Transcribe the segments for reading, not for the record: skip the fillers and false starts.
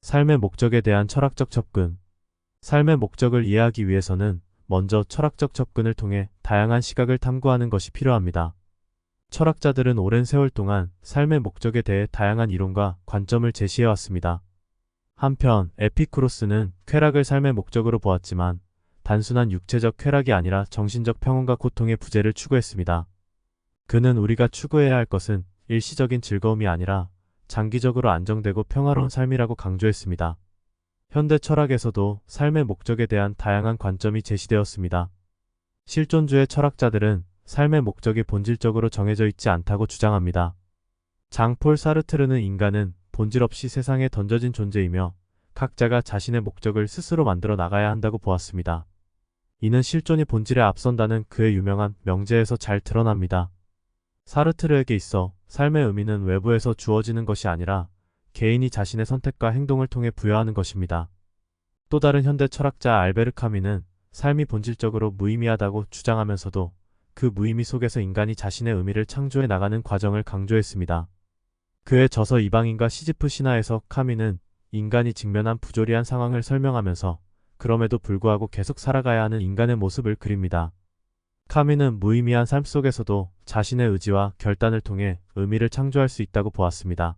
삶의 목적에 대한 철학적 접근. 삶의 목적을 이해하기 위해서는 먼저 철학적 접근을 통해 다양한 시각을 탐구하는 것이 필요합니다. 철학자들은 오랜 세월 동안 삶의 목적에 대해 다양한 이론과 관점을 제시해왔습니다. 한편 에피쿠로스는 쾌락을 삶의 목적으로 보았지만 단순한 육체적 쾌락이 아니라 정신적 평온과 고통의 부재를 추구했습니다. 그는 우리가 추구해야 할 것은 일시적인 즐거움이 아니라 장기적으로 안정되고 평화로운 삶이라고 강조했습니다. 현대 철학에서도 삶의 목적에 대한 다양한 관점이 제시되었습니다. 실존주의 철학자들은 삶의 목적이 본질적으로 정해져 있지 않다고 주장합니다. 장폴 사르트르는 인간은 본질 없이 세상에 던져진 존재이며 각자가 자신의 목적을 스스로 만들어 나가야 한다고 보았습니다. 이는 실존이 본질에 앞선다는 그의 유명한 명제에서 잘 드러납니다. 사르트르에게 있어 삶의 의미는 외부에서 주어지는 것이 아니라 개인이 자신의 선택과 행동을 통해 부여하는 것입니다. 또 다른 현대 철학자 알베르 카뮈는 삶이 본질적으로 무의미하다고 주장하면서도 그 무의미 속에서 인간이 자신의 의미를 창조해 나가는 과정을 강조했습니다. 그의 저서 이방인과 시지프 신화에서 카뮈는 인간이 직면한 부조리한 상황을 설명하면서 그럼에도 불구하고 계속 살아가야 하는 인간의 모습을 그립니다. 카뮈는 무의미한 삶 속에서도 자신의 의지와 결단을 통해 의미를 창조할 수 있다고 보았습니다.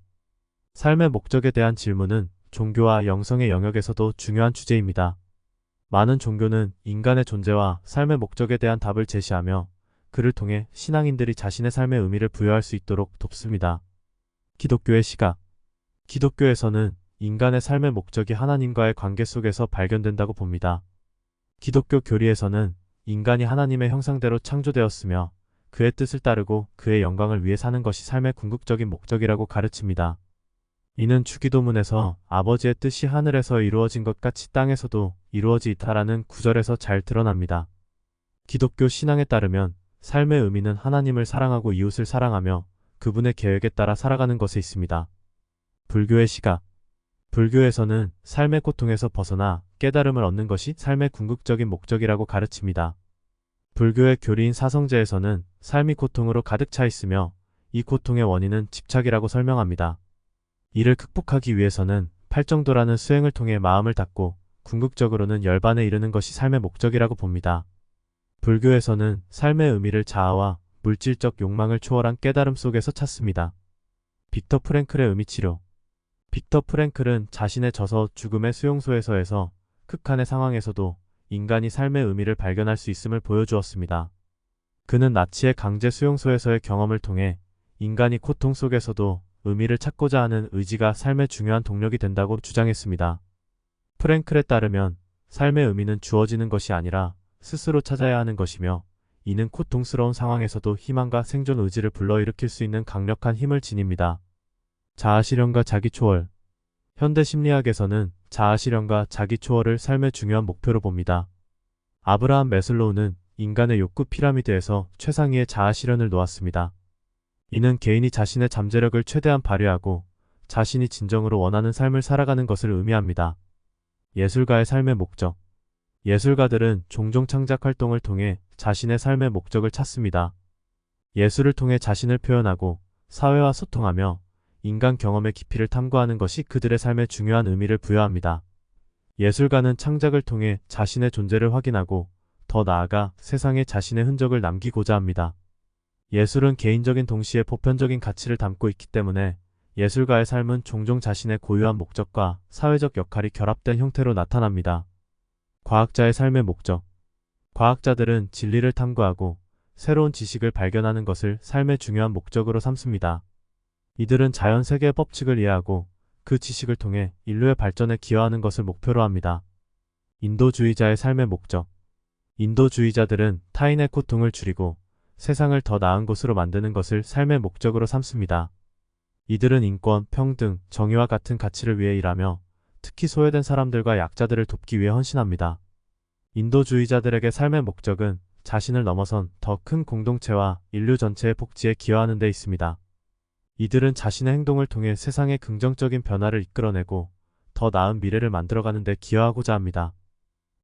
삶의 목적에 대한 질문은 종교와 영성의 영역에서도 중요한 주제입니다. 많은 종교는 인간의 존재와 삶의 목적에 대한 답을 제시하며 그를 통해 신앙인들이 자신의 삶의 의미를 부여할 수 있도록 돕습니다. 기독교의 시각. 기독교에서는 인간의 삶의 목적이 하나님과의 관계 속에서 발견된다고 봅니다. 기독교 교리에서는 인간이 하나님의 형상대로 창조되었으며 그의 뜻을 따르고 그의 영광을 위해 사는 것이 삶의 궁극적인 목적이라고 가르칩니다. 이는 주기도문에서 아버지의 뜻이 하늘에서 이루어진 것 같이 땅에서도 이루어지이다라는 구절에서 잘 드러납니다. 기독교 신앙에 따르면 삶의 의미는 하나님을 사랑하고 이웃을 사랑하며 그분의 계획에 따라 살아가는 것에 있습니다. 불교의 시각. 불교에서는 삶의 고통에서 벗어나 깨달음을 얻는 것이 삶의 궁극적인 목적이라고 가르칩니다. 불교의 교리인 사성제에서는 삶이 고통으로 가득 차 있으며 이 고통의 원인은 집착이라고 설명합니다. 이를 극복하기 위해서는 팔정도라는 수행을 통해 마음을 닫고 궁극적으로는 열반에 이르는 것이 삶의 목적이라고 봅니다. 불교에서는 삶의 의미를 자아와 물질적 욕망을 초월한 깨달음 속에서 찾습니다. 빅터 프랭클의 의미치료. 빅터 프랭클은 자신의 저서 죽음의 수용소에서에서 극한의 상황에서도 인간이 삶의 의미를 발견할 수 있음을 보여주었습니다. 그는 나치의 강제 수용소에서의 경험을 통해 인간이 고통 속에서도 의미를 찾고자 하는 의지가 삶의 중요한 동력이 된다고 주장했습니다. 프랭클에 따르면 삶의 의미는 주어지는 것이 아니라 스스로 찾아야 하는 것이며 이는 고통스러운 상황에서도 희망과 생존 의지를 불러일으킬 수 있는 강력한 힘을 지닙니다. 자아실현과 자기초월. 현대 심리학에서는 자아실현과 자기초월을 삶의 중요한 목표로 봅니다. 아브라함 매슬로우는 인간의 욕구 피라미드에서 최상위의 자아실현을 놓았습니다. 이는 개인이 자신의 잠재력을 최대한 발휘하고 자신이 진정으로 원하는 삶을 살아가는 것을 의미합니다. 예술가의 삶의 목적. 예술가들은 종종 창작 활동을 통해 자신의 삶의 목적을 찾습니다. 예술을 통해 자신을 표현하고 사회와 소통하며 인간 경험의 깊이를 탐구하는 것이 그들의 삶에 중요한 의미를 부여합니다. 예술가는 창작을 통해 자신의 존재를 확인하고 더 나아가 세상에 자신의 흔적을 남기고자 합니다. 예술은 개인적인 동시에 보편적인 가치를 담고 있기 때문에 예술가의 삶은 종종 자신의 고유한 목적과 사회적 역할이 결합된 형태로 나타납니다. 과학자의 삶의 목적. 과학자들은 진리를 탐구하고 새로운 지식을 발견하는 것을 삶의 중요한 목적으로 삼습니다. 이들은 자연 세계의 법칙을 이해하고 그 지식을 통해 인류의 발전에 기여하는 것을 목표로 합니다. 인도주의자의 삶의 목적. 인도주의자들은 타인의 고통을 줄이고 세상을 더 나은 곳으로 만드는 것을 삶의 목적으로 삼습니다. 이들은 인권, 평등, 정의와 같은 가치를 위해 일하며 특히 소외된 사람들과 약자들을 돕기 위해 헌신합니다. 인도주의자들에게 삶의 목적은 자신을 넘어선 더 큰 공동체와 인류 전체의 복지에 기여하는 데 있습니다. 이들은 자신의 행동을 통해 세상의 긍정적인 변화를 이끌어내고 더 나은 미래를 만들어가는 데 기여하고자 합니다.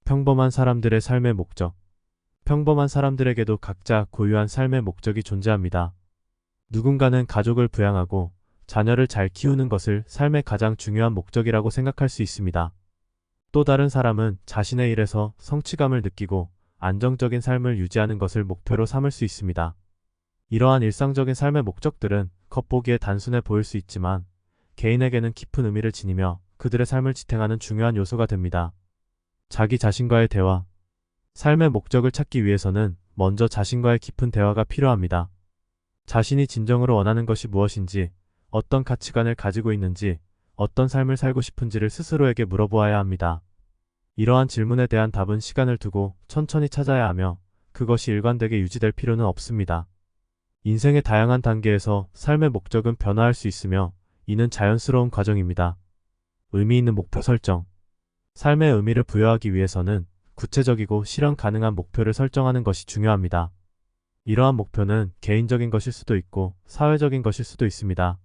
평범한 사람들의 삶의 목적. 평범한 사람들에게도 각자 고유한 삶의 목적이 존재합니다. 누군가는 가족을 부양하고 자녀를 잘 키우는 것을 삶의 가장 중요한 목적이라고 생각할 수 있습니다. 또 다른 사람은 자신의 일에서 성취감을 느끼고 안정적인 삶을 유지하는 것을 목표로 삼을 수 있습니다. 이러한 일상적인 삶의 목적들은 겉보기에 단순해 보일 수 있지만 개인에게는 깊은 의미를 지니며 그들의 삶을 지탱하는 중요한 요소가 됩니다. 자기 자신과의 대화. 삶의 목적을 찾기 위해서는 먼저 자신과의 깊은 대화가 필요합니다. 자신이 진정으로 원하는 것이 무엇인지, 어떤 가치관을 가지고 있는지, 어떤 삶을 살고 싶은지를 스스로에게 물어보아야 합니다. 이러한 질문에 대한 답은 시간을 두고 천천히 찾아야 하며 그것이 일관되게 유지될 필요는 없습니다. 인생의 다양한 단계에서 삶의 목적은 변화할 수 있으며 이는 자연스러운 과정입니다. 의미 있는 목표 설정. 삶의 의미를 부여하기 위해서는 구체적이고 실현 가능한 목표를 설정하는 것이 중요합니다. 이러한 목표는 개인적인 것일 수도 있고 사회적인 것일 수도 있습니다.